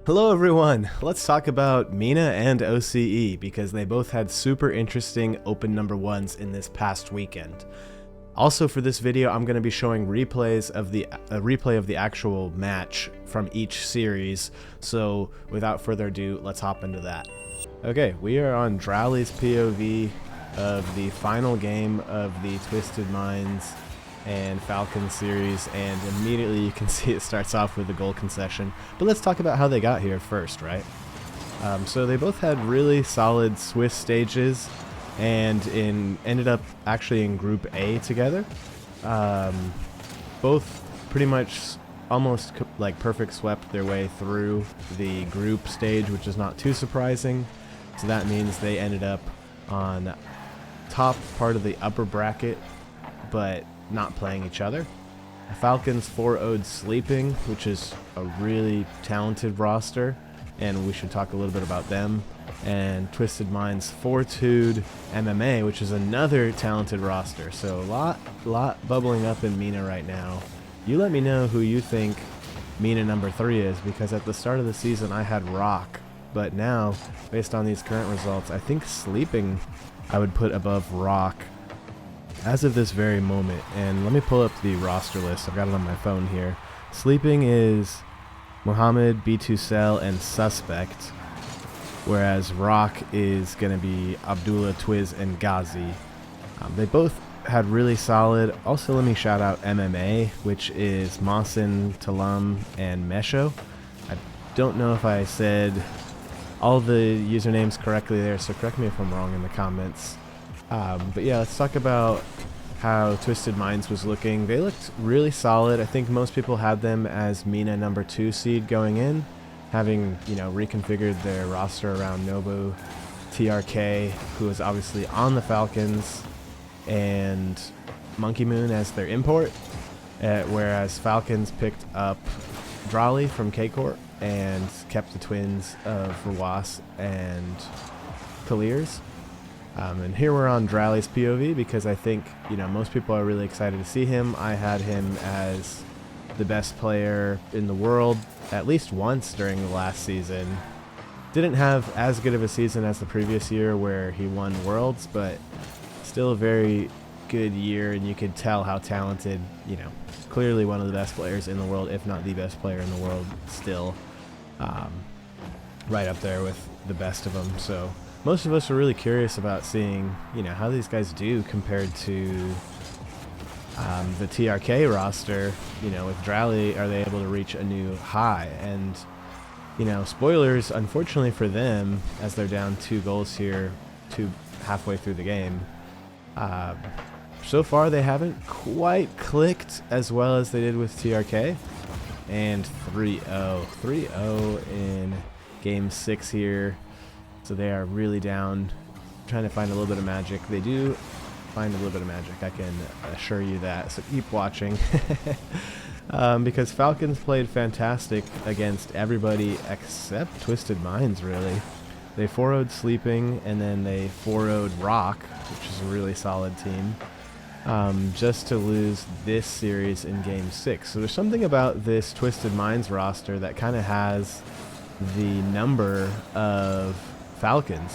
Hello everyone, let's talk about MENA and OCE because they both had super interesting open number ones in this past weekend. Also for this video, I'm going to be showing replays of the replay of the actual match from each series, so without further ado, let's hop into that. Okay, we are on Drowley's POV of the final game of the Twisted Minds and Falcon series, and immediately you can see it starts off with a goal concession. But let's talk about how they got here first, right? So they both had really solid Swiss stages and ended up actually in Group A together. Both pretty much almost like perfect swept their way through the group stage, which is not too surprising. So that means they ended up on top part of the upper bracket, but not playing each other. The Falcons 4-0'd Sleeping, which is a really talented roster, and we should talk a little bit about them. And Twisted Minds 4-2'd MMA, which is another talented roster. So a lot bubbling up in MENA right now. You let me know who you think MENA number 3 is, because at the start of the season I had Rock, but now, based on these current results, I think Sleeping I would put above Rock as of this very moment. And let me pull up the roster list. I've got it on my phone here. Sleeping is Mohammed, B2 Cell, and Suspect, whereas Rock is going to be Abdullah, Twiz, and Ghazi. They both had really solid. Also, let me shout out MMA, which is Masin, Talam, and Mesho. I don't know if I said all the usernames correctly there, so correct me if I'm wrong in the comments. But yeah, let's talk about how Twisted Minds was looking. They looked really solid. I think most people had them as MENA number 2 seed going in, having, you know, reconfigured their roster around Nobu, TRK, who is obviously on the Falcons, and Monkey Moon as their import, whereas Falcons picked up Drowley from K-Corp and kept the twins of Rawas and Kalirs. And here we're on Drowley's POV because I think, you know, most people are really excited to see him. I had him as the best player in the world at least once during the last season. Didn't have as good of a season as the previous year where he won Worlds, but still a very good year, and you could tell how talented, you know, clearly one of the best players in the world, if not the best player in the world still. Right up there with the best of them. So most of us are really curious about seeing, you know, how these guys do compared to the TRK roster. You know, with Drowley, are they able to reach a new high? And, you know, spoilers, unfortunately for them, as they're down 2 goals here, halfway through the game. So far, they haven't quite clicked as well as they did with TRK. And 3-0. 3-0 in Game 6 here. So they are really down, trying to find a little bit of magic. They do find a little bit of magic, I can assure you that. So keep watching. Because Falcons played fantastic against everybody except Twisted Minds, really. They 4-0'd Sleeping, and then they 4-0'd Rock, which is a really solid team, just to lose this series in Game 6. So there's something about this Twisted Minds roster that kind of has the number of Falcons.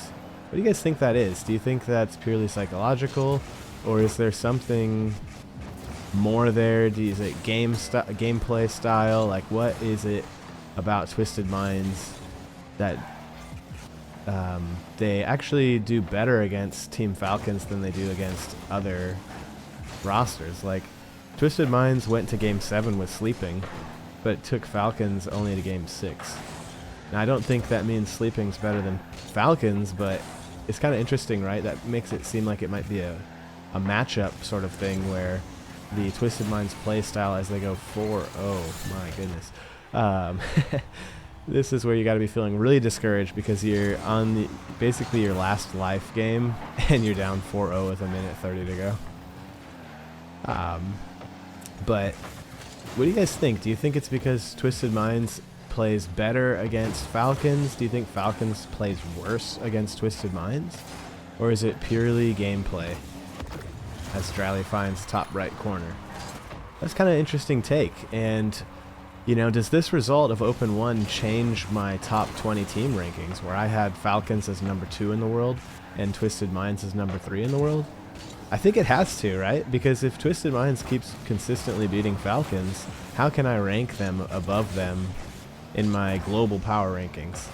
What do you guys think that is? Do you think that's purely psychological, or is there something more there? Is it gameplay style? Like, what is it about Twisted Minds that they actually do better against Team Falcons than they do against other rosters? Like, Twisted Minds went to Game 7 with Sleeping, but it took Falcons only to Game 6. Now, I don't think that means Sleeping's better than Falcons, but it's kind of interesting, right? That makes it seem like it might be a matchup sort of thing where the Twisted Minds play style as they go 4-0. My goodness. This is where you got to be feeling really discouraged because you're on basically your last life game and you're down 4-0 with 1:30 to go. But what do you guys think? Do you think it's because Twisted Minds plays better against Falcons? Do you think Falcons plays worse against Twisted Minds? Or is it purely gameplay? As Drowley finds top right corner. That's kind of an interesting take, and You know, does this result of Open 1 change my top 20 team rankings, where I had Falcons as number 2 in the world and Twisted Minds as number 3 in the world? I think it has to, right? Because if Twisted Minds keeps consistently beating Falcons, how can I rank them above them in my global power rankings?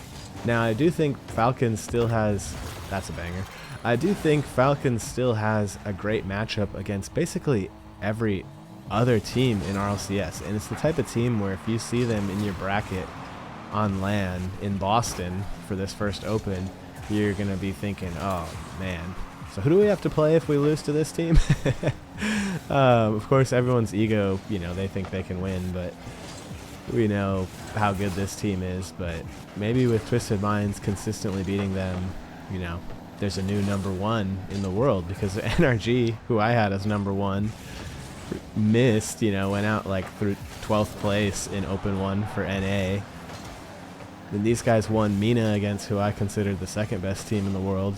Now, I do think Falcons still has... That's a banger. I do think Falcons still has a great matchup against basically every other team in RLCS, and it's the type of team where if you see them in your bracket on LAN in Boston for this first Open, you're gonna be thinking, oh man, so who do we have to play if we lose to this team? Of course, everyone's ego, you know, they think they can win, but we know how good this team is. But maybe with Twisted Minds consistently beating them, you know, there's a new number 1 in the world, because NRG, who I had as number 1, missed, you know, went out like through 12th place in Open 1 for NA. Then these guys won MENA against who I considered the second best team in the world.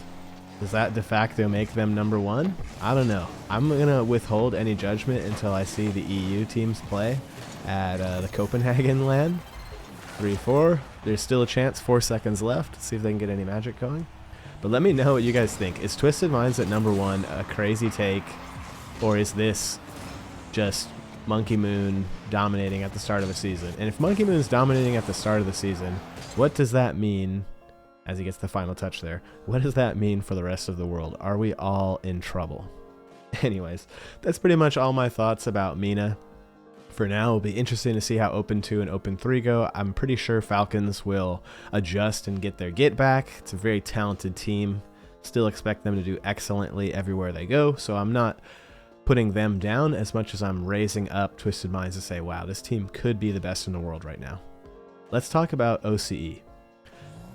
Does that de facto make them number 1? I don't know. I'm going to withhold any judgment until I see the EU teams play at the Copenhagen LAN. 3-4. There's still a chance, 4 seconds left. See if they can get any magic going. But let me know what you guys think. Is Twisted Minds at number 1 a crazy take, or is this just Monkey Moon dominating at the start of the season? And if Monkey Moon's dominating at the start of the season, what does that mean, as he gets the final touch there, what does that mean for the rest of the world? Are we all in trouble? Anyways, that's pretty much all my thoughts about MENA. For now, it'll be interesting to see how Open 2 and Open 3 go. I'm pretty sure Falcons will adjust and get their get back. It's a very talented team. Still expect them to do excellently everywhere they go, so I'm not putting them down as much as I'm raising up Twisted Minds to say, wow, this team could be the best in the world right now. Let's talk about OCE.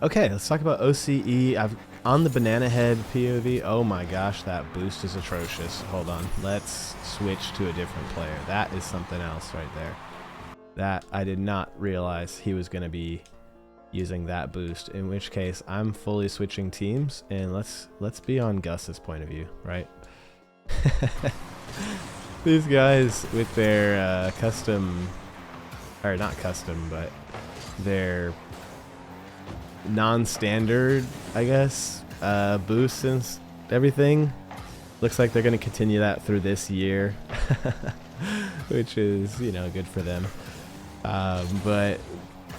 Okay, let's talk about OCE. I've on the Banana Head POV. Oh my gosh, that boost is atrocious. Hold on, let's switch to a different player. That is something else right there. That I did not realize he was going to be using that boost, in which case I'm fully switching teams, and let's be on Gus's point of view, right? These guys with their custom, or not custom, but their non-standard, I guess, boosts and everything. Looks like they're going to continue that through this year, which is, you know, good for them. But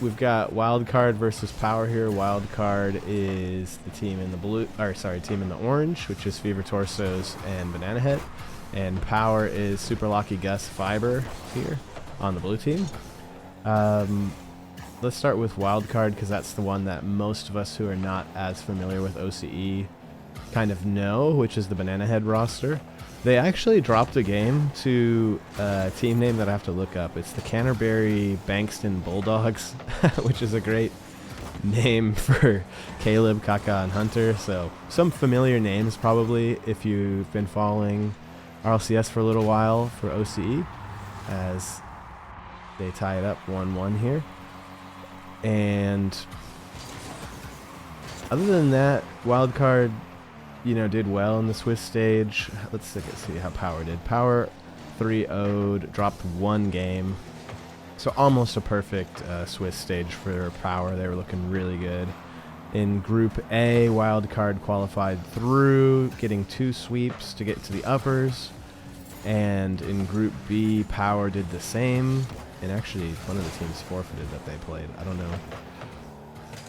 we've got Wildcard versus Power here. Wildcard is the team in the blue, or sorry, team in the orange, which is Fever Torsos and Banana Head. And Power is Super Lucky Gus Fiber here on the blue team. Let's start with Wildcard, because that's the one that most of us who are not as familiar with OCE kind of know, which is the Banana Head roster. They actually dropped a game to a team name that I have to look up. It's the Canterbury Bankston Bulldogs, which is a great name for Caleb, Kaka, and Hunter. So some familiar names probably if you've been following RLCS for a little while for OCE, as they tie it up 1-1 here. And other than that, Wildcard, you know, did well in the Swiss stage. Let's see how Power did. Power 3-0'd, dropped 1 game. So almost a perfect Swiss stage for Power. They were looking really good. In Group A, Wildcard qualified through, getting 2 sweeps to get to the uppers. And in Group B, Power did the same. And actually, one of the teams forfeited that they played. I don't know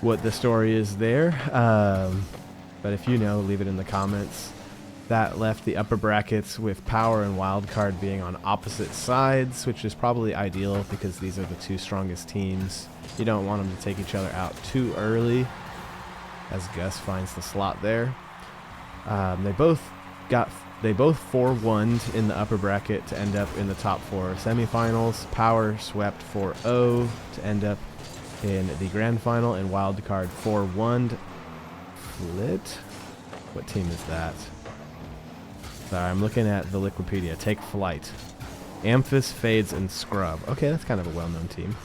what the story is there. But if you know, leave it in the comments. That left the upper brackets with Power and Wildcard being on opposite sides, which is probably ideal because these are the 2 strongest teams. You don't want them to take each other out too early, as Gus finds the slot there. They both 4-1'd in the upper bracket to end up in the top 4 semifinals. Power swept 4-0 to end up in the grand final, and Wildcard 4-1'd Flit. What team is that? Sorry, I'm looking at the Liquipedia. Take Flight. Amphis, Fades, and Scrub. Okay, that's kind of a well-known team.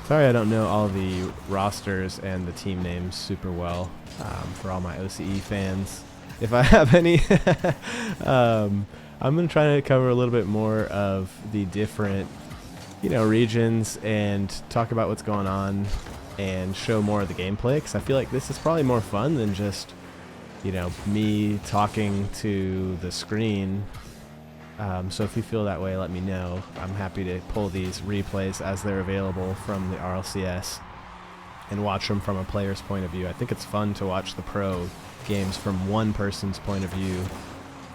Sorry I don't know all the rosters and the team names super well, for all my OCE fans. If I have any, I'm going to try to cover a little bit more of the different, regions and talk about what's going on and show more of the gameplay, because I feel like this is probably more fun than just, me talking to the screen. So if you feel that way, let me know. I'm happy to pull these replays as they're available from the RLCS and watch them from a player's point of view. I think it's fun to watch the pro games from one person's point of view.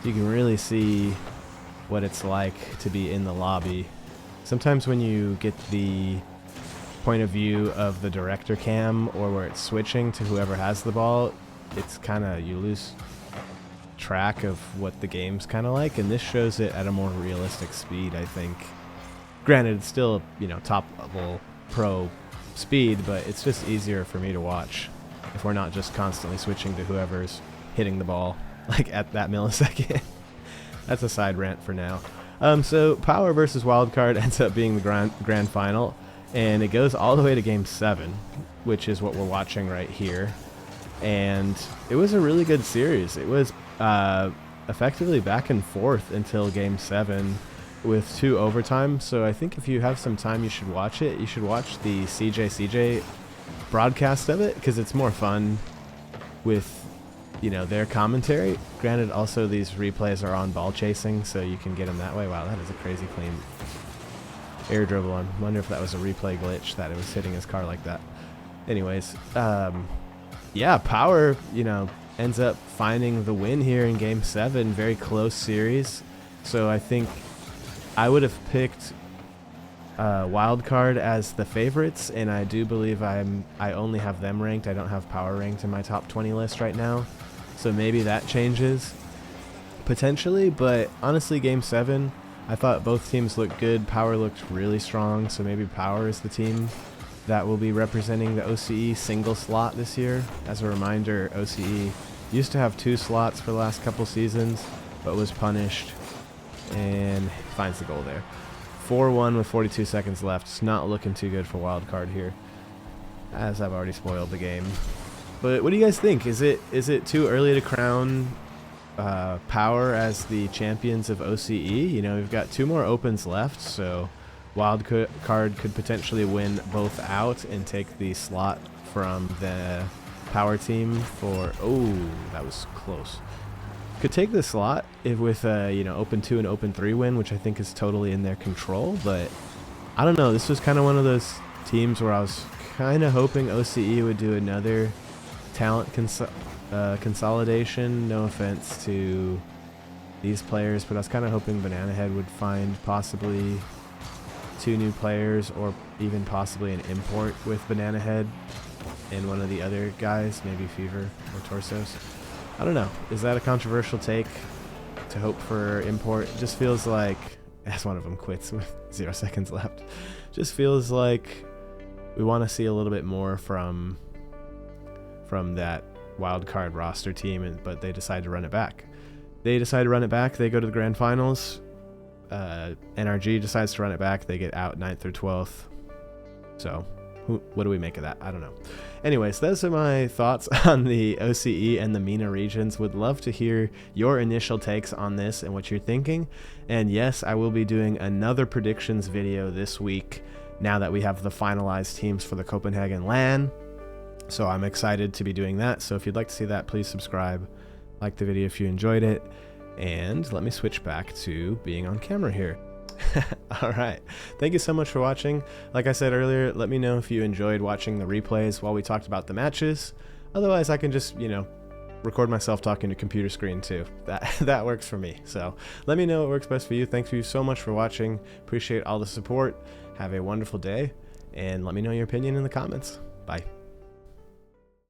You can really see what it's like to be in the lobby. Sometimes when you get the point of view of the director cam, or where it's switching to whoever has the ball, it's kind of, you lose track of what the game's kind of like, and this shows it at a more realistic speed, I think. Granted, it's still, top level pro speed, but it's just easier for me to watch if we're not just constantly switching to whoever's hitting the ball like at that millisecond. That's a side rant for now. So Power versus Wildcard ends up being the grand final, and it goes all the way to Game 7, which is what we're watching right here. And it was a really good series. It was effectively back and forth until Game 7 with 2 overtimes. So I think if you have some time, you should watch it. You should watch the CJ broadcast of it, because it's more fun with their commentary. Granted, also these replays are on Ballchasing, so you can get them that way. Wow, that is a crazy clean air dribble. I wonder if that was a replay glitch, that it was hitting his car like that. Anyways, yeah, Power, ends up finding the win here in Game 7. Very close series. So I think I would have picked Wildcard as the favorites, and I do believe I only have them ranked. I don't have Power ranked in my top 20 list right now. So maybe that changes potentially, but honestly, Game 7, I thought both teams looked good. Power looked really strong, so maybe Power is the team that will be representing the OCE single slot this year. As a reminder, OCE used to have 2 slots for the last couple seasons, but was punished, and finds the goal there. 4-1 with 42 seconds left. It's not looking too good for Wildcard here, as I've already spoiled the game. But what do you guys think? Is it too early to crown Power as the champions of OCE? We've got 2 more opens left, so Wildcard could potentially win both out and take the slot from the Power team for... Oh, that was close. Could take the slot with a open 2 and open 3 win, which I think is totally in their control. But I don't know. This was kind of one of those teams where I was kind of hoping OCE would do another talent consolidation. No offense to these players, but I was kind of hoping Banana Head would find possibly 2 new players, or even possibly an import with Banana Head and one of the other guys, maybe Fever or Torsos. I don't know. Is that a controversial take to hope for import? It just feels like, as one of them quits with 0 seconds left, just feels like we want to see a little bit more from that Wildcard roster team, but they decide to run it back. They decide to run it back. They go to the grand finals. NRG decides to run it back. They get out 9th or 12th. So what do we make of that? I don't know. Anyways, those are my thoughts on the OCE and the MENA regions. Would love to hear your initial takes on this and what you're thinking. And yes, I will be doing another predictions video this week now that we have the finalized teams for the Copenhagen LAN. So I'm excited to be doing that. So if you'd like to see that, please subscribe, like the video if you enjoyed it, and let me switch back to being on camera here. All right. Thank you so much for watching. Like I said earlier, let me know if you enjoyed watching the replays while we talked about the matches. Otherwise, I can just, record myself talking to computer screen too. That works for me. So let me know what works best for you. Thank you so much for watching. Appreciate all the support. Have a wonderful day, and let me know your opinion in the comments. Bye.